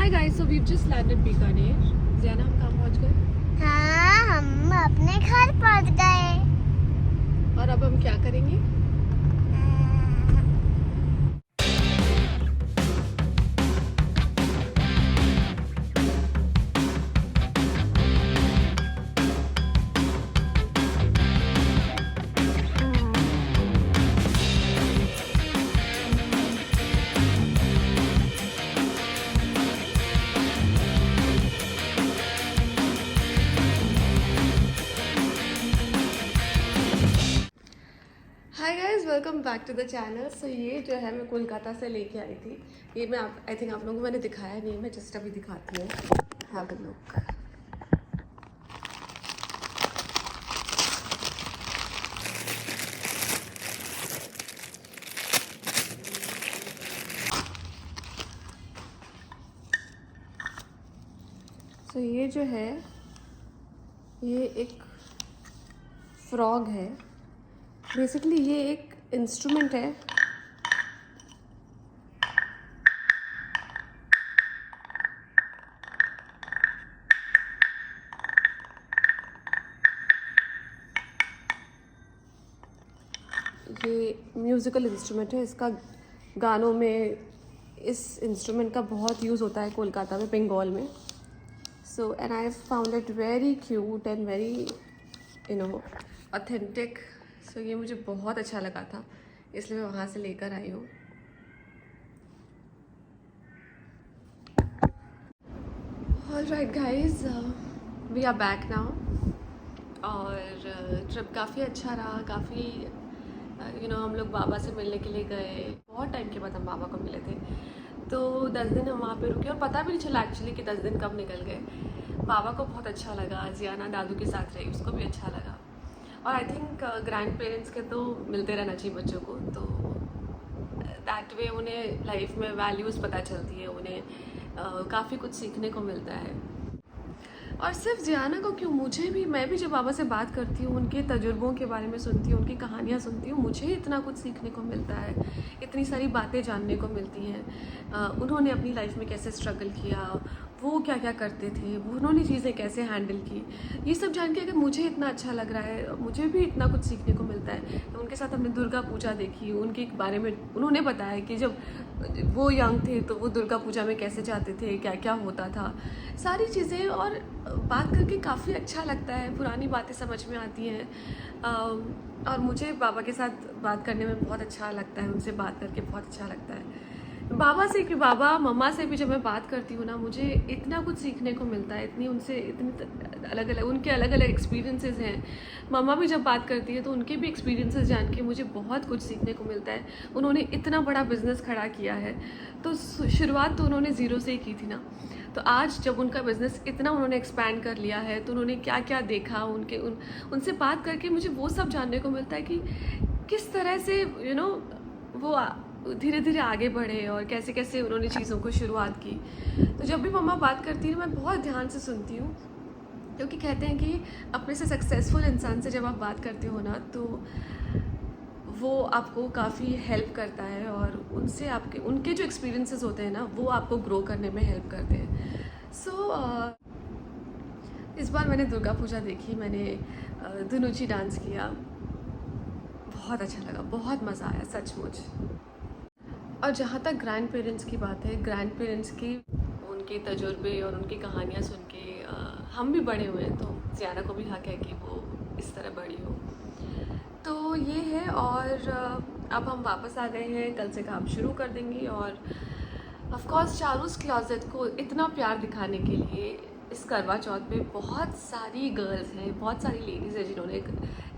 Hi guys, so we've just landed Bikaner. Ziana, हम कहाँ पहुँच गए? हाँ, हम अपने घर पहुंच गए. और अब हम क्या करेंगे? Hi guys, welcome back to the channel. So ये जो है मैं कोलकाता से लेके आई थी. ये मैं आई थिंक आप लोगों को मैंने दिखाया नहीं, मैं जस्ट अभी दिखाती हूँ. Have a look. सो ये जो है ये एक फ्रॉग है. बेसिकली ये एक इंस्ट्रूमेंट है. ये म्यूज़िकल इंस्ट्रूमेंट है. इसका गानों में इस इंस्ट्रूमेंट का बहुत यूज़ होता है कोलकाता में, बंगाल में. So and I found it very cute and very authentic. So ये मुझे बहुत अच्छा लगा था, इसलिए मैं वहाँ से लेकर आई हूँ. Alright guys, we are back now. और ट्रिप काफ़ी अच्छा रहा. काफ़ी हम लोग बाबा से मिलने के लिए गए. बहुत टाइम के बाद हम बाबा को मिले थे. तो 10 दिन हम वहाँ पे रुके और पता भी नहीं चला एक्चुअली कि 10 दिन कब निकल गए. बाबा को बहुत अच्छा लगा. ज़ियाना दादू के साथ रही, उसको भी अच्छा लगा. और आई थिंक ग्रैंड पेरेंट्स के तो मिलते रहना चाहिए बच्चों को. तो दैट वे उन्हें लाइफ में वैल्यूज़ पता चलती है. उन्हें काफ़ी कुछ सीखने को मिलता है. और सिर्फ ज़ियाना को क्यों, मुझे भी, मैं भी जब बाबा से बात करती हूँ, उनके तजुर्बों के बारे में सुनती हूँ, उनकी कहानियाँ सुनती हूँ, मुझे इतना कुछ सीखने को मिलता है. इतनी सारी बातें जानने को मिलती हैं. उन्होंने अपनी लाइफ में कैसे स्ट्रगल किया, वो क्या क्या करते थे, वो उन्होंने चीज़ें कैसे हैंडल की. ये सब जान के अगर मुझे इतना अच्छा लग रहा है, मुझे भी इतना कुछ सीखने को मिलता है. तो उनके साथ हमने दुर्गा पूजा देखी. उनके बारे में उन्होंने बताया कि जब वो यंग थे तो वो दुर्गा पूजा में कैसे जाते थे, क्या क्या होता था, सारी चीज़ें. और बात करके काफ़ी अच्छा लगता है. पुरानी बातें समझ में आती हैं. और मुझे बाबा के साथ बात करने में बहुत अच्छा लगता है. उनसे बात करके बहुत अच्छा लगता है. बाबा से कि बाबा मम्मा से भी जब मैं बात करती हूँ ना, मुझे इतना कुछ सीखने को मिलता है. इतनी उनसे इतनी अलग अलग उनके अलग अलग एक्सपीरियंसेस हैं. मम्मा भी जब बात करती है तो उनके भी एक्सपीरियंसेस जान के मुझे बहुत कुछ सीखने को मिलता है. उन्होंने इतना बड़ा बिजनेस खड़ा किया है, तो शुरुआत तो उन्होंने ज़ीरो से ही की थी ना. तो आज जब उनका बिज़नेस इतना उन्होंने एक्सपैंड कर लिया है, तो उन्होंने क्या क्या देखा, उनसे बात करके मुझे वो सब जानने को मिलता है कि किस तरह से वो धीरे धीरे आगे बढ़े और कैसे कैसे उन्होंने चीज़ों को शुरुआत की. तो जब भी मम्मा बात करती है मैं बहुत ध्यान से सुनती हूँ, क्योंकि कहते हैं कि अपने से सक्सेसफुल इंसान से जब आप बात करते हो ना, तो वो आपको काफ़ी हेल्प करता है. और उनसे उनके जो एक्सपीरियंसेस होते हैं ना, वो आपको ग्रो करने में हेल्प करते हैं. सो इस बार मैंने दुर्गा पूजा देखी. मैंने धुनुची डांस किया. बहुत अच्छा लगा, बहुत मज़ा आया सचमुच. और जहाँ तक ग्रैंड पेरेंट्स की बात है, ग्रैंड पेरेंट्स की उनके तजुर्बे और उनकी कहानियाँ सुन के हम भी बड़े हुए हैं. तो ज़ियाना को भी हक है कि वो इस तरह बड़ी हो. तो ये है. और अब हम वापस आ गए हैं. कल से काम शुरू कर देंगे. और ऑफ कोर्स चारूस क्लॉजेट को इतना प्यार दिखाने के लिए इस करवा चौथ पे बहुत सारी गर्ल्स हैं, बहुत सारी लेडीज़ हैं जिन्होंने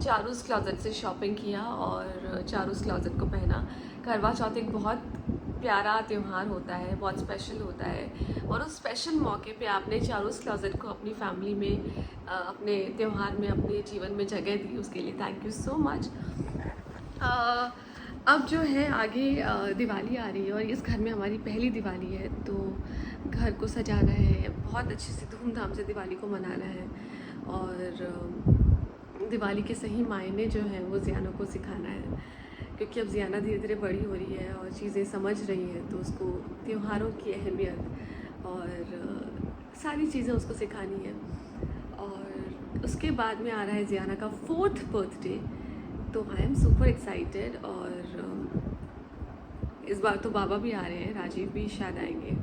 चारूस क्लॉजेट से शॉपिंग किया और चारूस क्लॉजेट को पहना. करवा चौथ एक बहुत प्यारा त्यौहार होता है, बहुत स्पेशल होता है. और उस स्पेशल मौके पे आपने चारूस क्लॉजेट को अपनी फैमिली में, अपने त्यौहार में, अपने जीवन में जगह दी, उसके लिए थैंक यू सो मच. अब जो है आगे दिवाली आ रही है और इस घर में हमारी पहली दिवाली है. तो घर को सजाना है, बहुत अच्छे से धूमधाम से दिवाली को मनाना है. और दिवाली के सही मायने जो हैं वो ज़ियाना को सिखाना है, क्योंकि अब ज़ियाना धीरे धीरे बड़ी हो रही है और चीज़ें समझ रही है. तो उसको त्योहारों की अहमियत और सारी चीज़ें उसको सिखानी है। और उसके बाद में आ रहा है जियाना का 4th बर्थडे, तो आई एम सुपर एक्साइटेड। और इस बार तो बाबा भी आ रहे हैं, राजीव भी शायद आएंगे।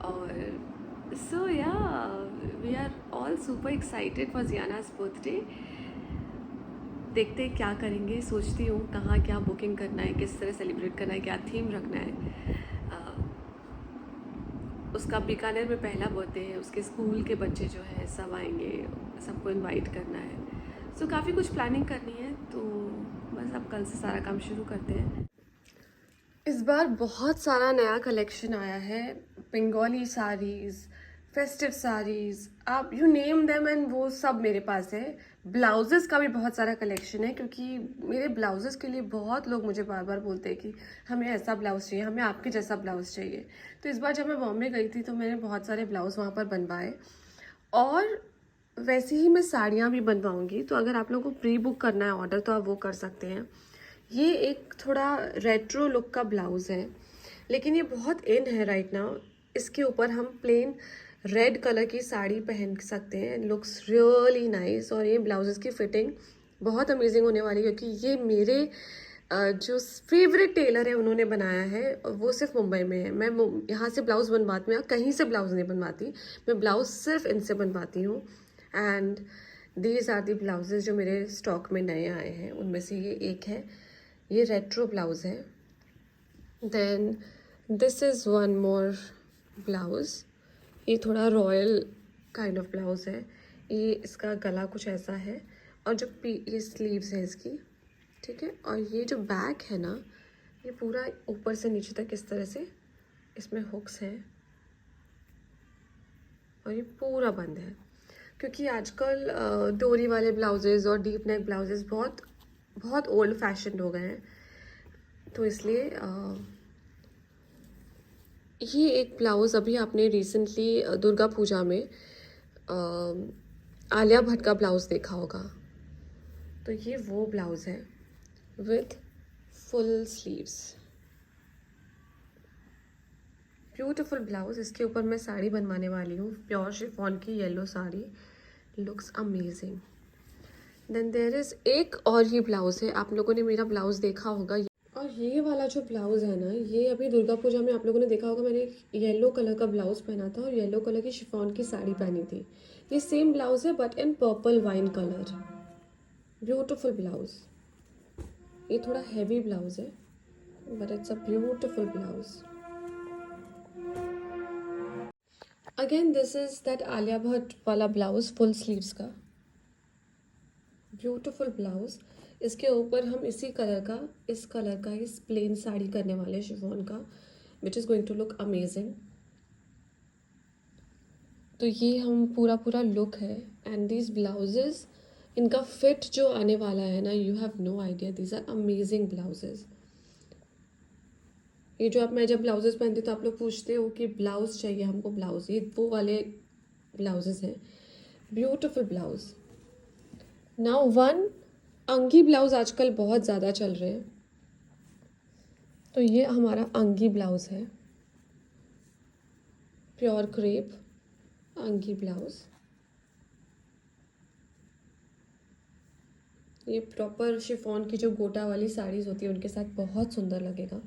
और सो या we are all super excited for Giana's birthday. देखते हैं क्या करेंगे, सोचती हूँ कहाँ क्या बुकिंग करना है, किस तरह सेलिब्रेट करना है, क्या थीम रखना है। उसका बीकानेर में पहला बर्थडे है, उसके स्कूल के बच्चे जो है सब आएंगे, सबको इनवाइट करना है। सो काफ़ी कुछ प्लानिंग करनी है, तो बस अब कल से सारा काम शुरू करते हैं। इस बार बहुत सारा नया कलेक्शन आया है, बंगाली साड़ीज़, फेस्टिव साड़ीज़, आप यू नेम देम एंड वो सब मेरे पास है। ब्लाउजेस का भी बहुत सारा कलेक्शन है, क्योंकि मेरे ब्लाउजेस के लिए बहुत लोग मुझे बार बार बोलते हैं कि हमें ऐसा ब्लाउज़ चाहिए, हमें आपके जैसा ब्लाउज़ चाहिए। तो इस बार जब मैं बॉम्बे गई थी तो मैंने बहुत सारे ब्लाउज़ वहाँ पर बनवाए, और वैसे ही मैं साड़ियाँ भी बनवाऊँगी। तो अगर आप लोगों को प्री बुक करना है ऑर्डर तो आप वो कर सकते हैं। ये एक थोड़ा रेट्रो लुक का ब्लाउज़ है, लेकिन ये बहुत इन है राइट नाउ। इसके ऊपर हम प्लेन रेड कलर की साड़ी पहन सकते हैं, लुक्स रियली नाइस। और ये ब्लाउजेस की फिटिंग बहुत अमेजिंग होने वाली है, क्योंकि ये मेरे जो फेवरेट टेलर है उन्होंने बनाया है, और वो सिर्फ मुंबई में है। मैं यहाँ से ब्लाउज़ बनवाती हूँ, कहीं से ब्लाउज़ नहीं बनवाती, मैं ब्लाउज़ सिर्फ इनसे बनवाती हूँ। And these are the blouses जो मेरे स्टॉक में नए आए हैं, उनमें से ये एक है। ये रेट्रो ब्लाउज़ है। Then this is one more blouse, ये थोड़ा रॉयल काइंड ऑफ ब्लाउज़ है। ये इसका गला कुछ ऐसा है, और जो ये स्लीव्स है इसकी, ठीक है। और ये जो बैक है ना, ये पूरा ऊपर से नीचे तक इस तरह से इसमें हुक्स हैं, और ये पूरा बंद है। क्योंकि आजकल डोरी वाले ब्लाउजेज़ और डीप नेक ब्लाउजेज़ बहुत बहुत ओल्ड फैशन हो गए हैं, तो इसलिए ये एक ब्लाउज़ अभी आपने रिसेंटली दुर्गा पूजा में आलिया भट्ट का ब्लाउज़ देखा होगा, तो ये वो ब्लाउज़ है with full sleeves. Beautiful blouse, इसके ऊपर मैं साड़ी बनवाने वाली हूँ, प्योर शिफॉन की yellow sari, looks amazing. Then there is एक और ये ब्लाउज़ है, आप लोगों ने मेरा ब्लाउज़ देखा होगा। और ये वाला जो ब्लाउज़ है ना, ये अभी दुर्गा पूजा में आप लोगों ने देखा होगा, मैंने येलो कलर का ब्लाउज़ पहना था और येलो कलर की शिफॉन की साड़ी पहनी थी। ये सेम ब्लाउज़ है but in purple wine colour. Beautiful blouse, ये थोड़ा हैवी ब्लाउज़ है but it's a beautiful blouse. Again this is that Alia Bhatt वाला ब्लाउज़ फुल स्लीव्स का, ब्यूटीफुल ब्लाउज़। इसके ऊपर हम इसी कलर का, इस कलर का इस प्लेन साड़ी करने वाले शिफॉन का, which is going to look amazing. तो ये हम पूरा पूरा लुक है। एंड दीज ब्लाउजेज़, इनका फिट जो आने वाला है ना, you have no idea, these are amazing blouses. ये जो मैं जब ब्लाउजेज़ पहनती तो आप लोग पूछते हो कि ब्लाउज़ चाहिए हमको ब्लाउज़, ये वो वाले ब्लाउजेज़ हैं, ब्यूटीफुल ब्लाउज़। नाउ वन अंगी ब्लाउज़ आजकल बहुत ज़्यादा चल रहे हैं, तो ये हमारा अंगी ब्लाउज़ है, प्योर क्रेप अंगी ब्लाउज़। ये प्रॉपर शिफॉन की जो गोटा वाली साड़ीज़ होती है उनके साथ बहुत सुंदर लगेगा।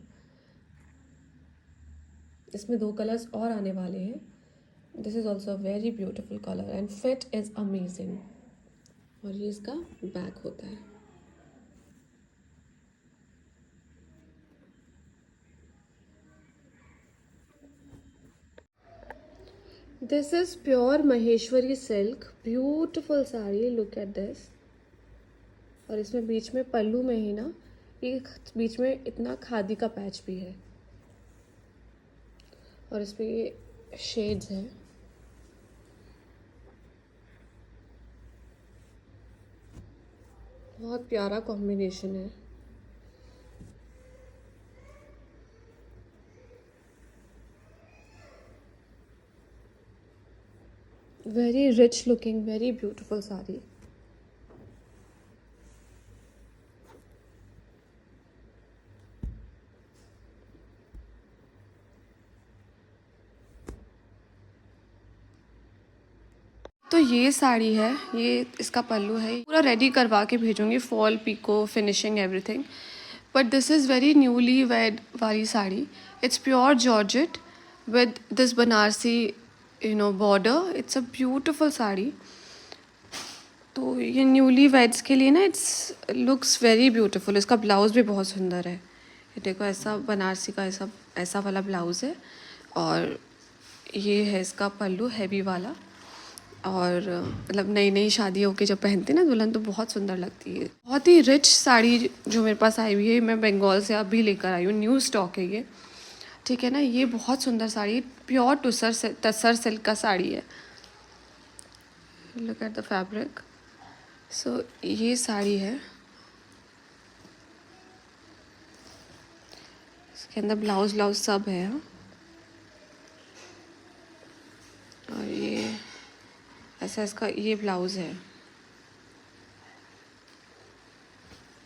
इसमें 2 कलर्स और आने वाले हैं। This is also very beautiful colour and fit is amazing. और ये इसका बैक होता है। This is pure Maheshwari silk, beautiful sari, look at this. और इसमें बीच में पल्लू में ही ना, एक बीच में इतना खादी का पैच भी है, और इसमें ये शेड्स हैं। बहुत प्यारा कॉम्बिनेशन है। Very rich looking, very beautiful sari. तो ये साड़ी है, ये इसका पल्लू है, पूरा रेडी करवा के भेजूंगी, fall pico finishing everything. But this is very newly wed वाली sari. It's pure georgette with this Banarasi border. It's a beautiful sari. तो ये न्यूली वेड्स के लिए ना इट्स लुक्स वेरी ब्यूटीफुल। इसका ब्लाउज़ भी बहुत सुंदर है। ये देखो, ऐसा बनारसी का ऐसा वाला ब्लाउज़ है, और ये है इसका पल्लू हैवी वाला। और मतलब नई नई शादियों के जब पहनते हैं ना दुल्हन, तो बहुत सुंदर लगती है। बहुत ही रिच साड़ी जो मेरे पास आई हुई है, मैं बंगाल से अभी लेकर आई हूँ, न्यू स्टॉक है ये, ठीक है ना। ये बहुत सुंदर साड़ी, प्योर टसर सिल्क का साड़ी है। Look at the fabric. So ये साड़ी है, इसके अंदर ब्लाउज सब है। और ये ऐसा इसका ये ब्लाउज़ है।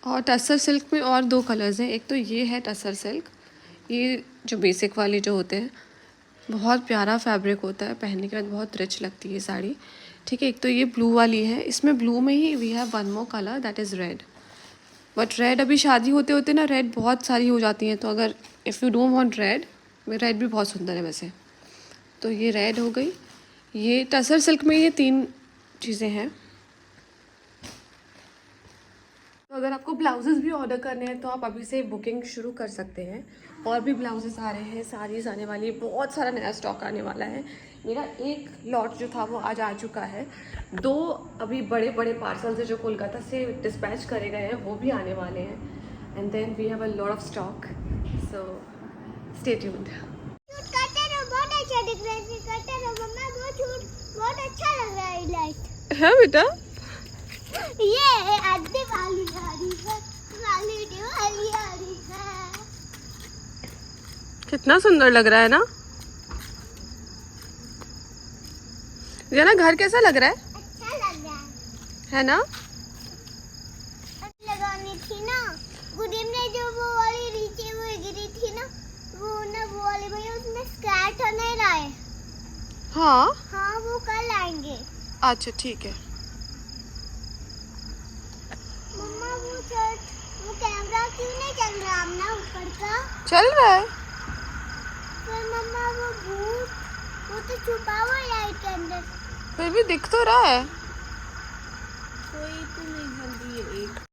और टसर सिल्क में और 2 कलर्स हैं। एक तो ये है टसर सिल्क, ये जो बेसिक वाली जो होते हैं, बहुत प्यारा फैब्रिक होता है, पहनने के बाद बहुत रिच लगती है साड़ी, ठीक है। एक तो ये ब्लू वाली है, इसमें ब्लू में ही we have one more colour that is red. But red अभी शादी होते होते ना रेड बहुत सारी हो जाती हैं, तो अगर if you don't want red भी बहुत सुंदर है वैसे। तो ये रेड हो गई। ये टसर सिल्क में ये 3 चीज़ें हैं। तो अगर आपको ब्लाउजेस भी ऑर्डर करने हैं तो आप अभी से बुकिंग शुरू कर सकते हैं। और भी ब्लाउजेस आ रहे हैं, साड़ीज़ आने वाली, बहुत सारा नया स्टॉक आने वाला है। मेरा एक लॉट जो था वो आज आ चुका है। 2 अभी बड़े बड़े पार्सल्स है जो कोलकाता से डिस्पैच करे गए हैं, वो भी आने वाले हैं। And then we have a lot of stock, so stay tuned. बहुत अच्छा लग रहा है लाइट। है बेटा, ये आधे वाली गाड़ी है, वाली है। कितना सुंदर लग रहा है ना। ये ना घर कैसा लग रहा है? अच्छा लग रहा है ना। लगानी थी ना गुडीम ने, जो वो वाली नीचे वो गिरी थी ना, वो वाली भैया उसमें स्क्रैच नहीं लाए। हाँ हाँ, वो कल आएंगे। अच्छा ठीक है। मम्मा वो कैमरा क्यों नहीं चल रहा अपना ऊपर का? चल रहा है। पर मम्मा वो भूत, वो तो छुपा हुआ है लाइट के अंदर। फिर भी दिख तो रहा है। कोई तो नहीं जल्दी है एक।